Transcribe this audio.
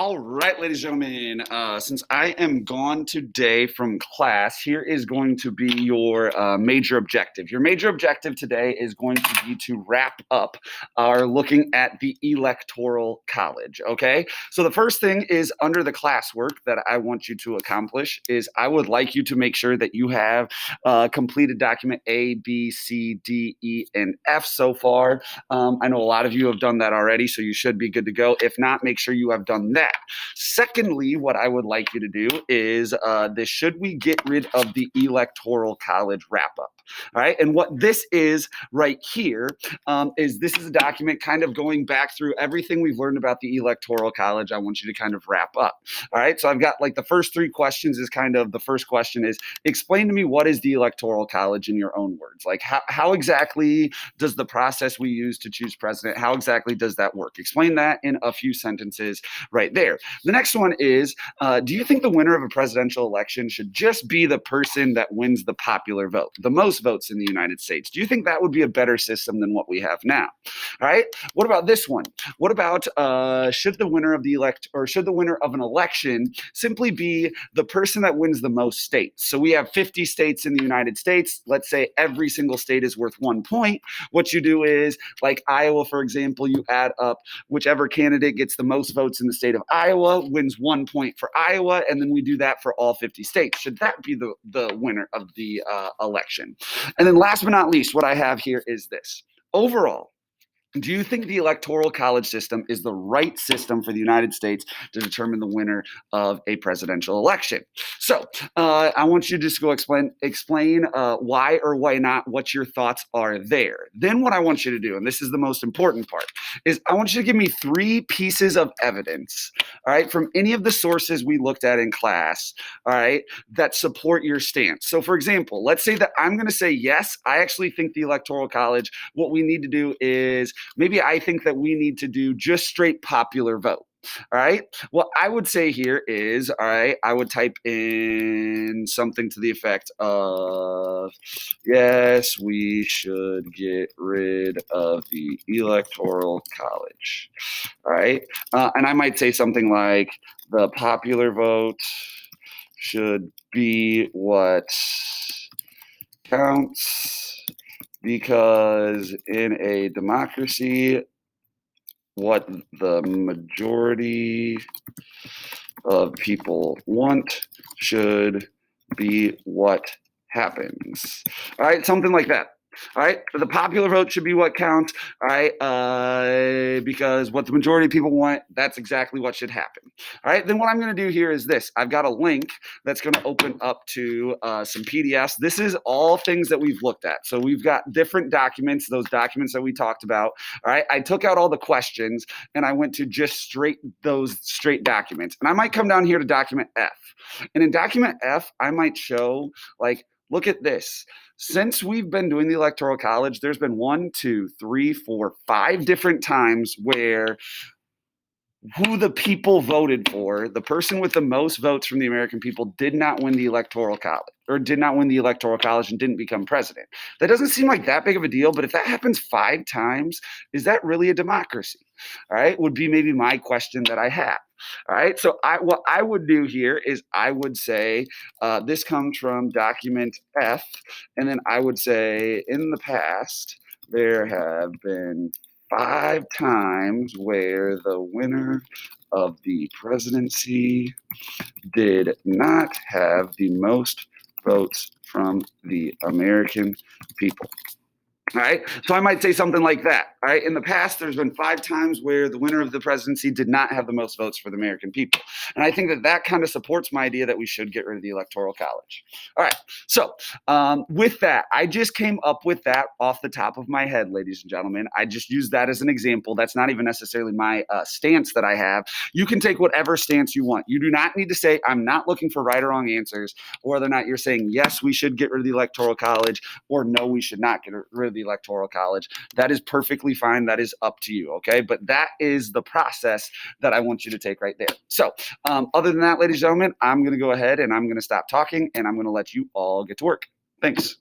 All right, ladies and gentlemen, since I am gone today from class, here is going to be your major objective. Your major objective today is going to be to wrap up our looking at the Electoral College, okay? So the first thing is under the classwork that I want you to accomplish is I would like you to make sure that you have completed document A, B, C, D, E, and F so far. I know a lot of you have done that already, so you should be good to go. If not, make sure you have done that. Secondly, what I would like you to do is this: should we get rid of the Electoral College wrap up? All right. And what this is right here is this is a document kind of going back through everything we've learned about the Electoral College. I want you to kind of wrap up. All right. So I've got like the first three questions is kind of the first question is explain to me what is the Electoral College in your own words. Like how exactly does the process we use to choose president, how exactly does that work? Explain that in a few sentences right there. The next one is, do you think the winner of a presidential election should just be the person that wins the popular vote, the most votes in the United States? Do you think that would be a better system than what we have now? All right. What about this one? What about should the winner of an election simply be the person that wins the most states? So we have 50 states in the United States. Let's say every single state is worth 1 point. What you do is, like Iowa, for example, you add up whichever candidate gets the most votes in the state of Iowa wins 1 point for Iowa, and then we do that for all 50 states. Should that be the winner of the election? And then last but not least, what I have here is this. Overall, do you think the Electoral College system is the right system for the United States to determine the winner of a presidential election? So I want you to just go explain why or why not, what your thoughts are there. Then what I want you to do, and this is the most important part, is I want you to give me 3 pieces of evidence, all right, from any of the sources we looked at in class, all right, that support your stance. So for example, let's say that I'm going to say, yes, I actually think the Electoral College, what we need to do is maybe I think that we need to do just straight popular vote. All right. What I would say here is, all right, I would type in something to the effect of, yes, we should get rid of the Electoral College. All right. And I might say something like the popular vote should be what counts, because in a democracy, what the majority of people want should be what happens. All right, something like that. All right, the popular vote should be what counts. All right, because what the majority of people want, that's exactly what should happen. All right, then what I'm going to do here is this. I've got a link that's going to open up to some PDFs. This is all things that we've looked at. So we've got different documents, those documents that we talked about. All right, I took out all the questions and I went to just those straight documents. And I might come down here to document F. And in document F, I might show, like, look at this. Since we've been doing the Electoral College, there's been 1, 2, 3, 4, 5 different times where who the people voted for, the person with the most votes from the American people, did not win the Electoral College, or did not win the Electoral College and didn't become president. That doesn't seem like that big of a deal, but if that happens 5 times, is that really a democracy? All right, would be maybe my question that I have. All right, so what I would do here is I would say this comes from document F, and then I would say in the past there have been 5 times where the winner of the presidency did not have the most votes from the American people. All right, so I might say something like that. All right, in the past, there's been 5 times where the winner of the presidency did not have the most votes for the American people. And I think that that kind of supports my idea that we should get rid of the Electoral College. All right, so with that, I just came up with that off the top of my head, ladies and gentlemen. I just used that as an example. That's not even necessarily my stance that I have. You can take whatever stance you want. You do not need to say, I'm not looking for right or wrong answers, or whether or not you're saying, yes, we should get rid of the Electoral College, or no, we should not get rid of the Electoral College. That is perfectly fine. That is up to you, okay? But that is the process that I want you to take right there. So other than that, ladies and gentlemen, I'm going to go ahead and I'm going to stop talking and I'm going to let you all get to work. Thanks.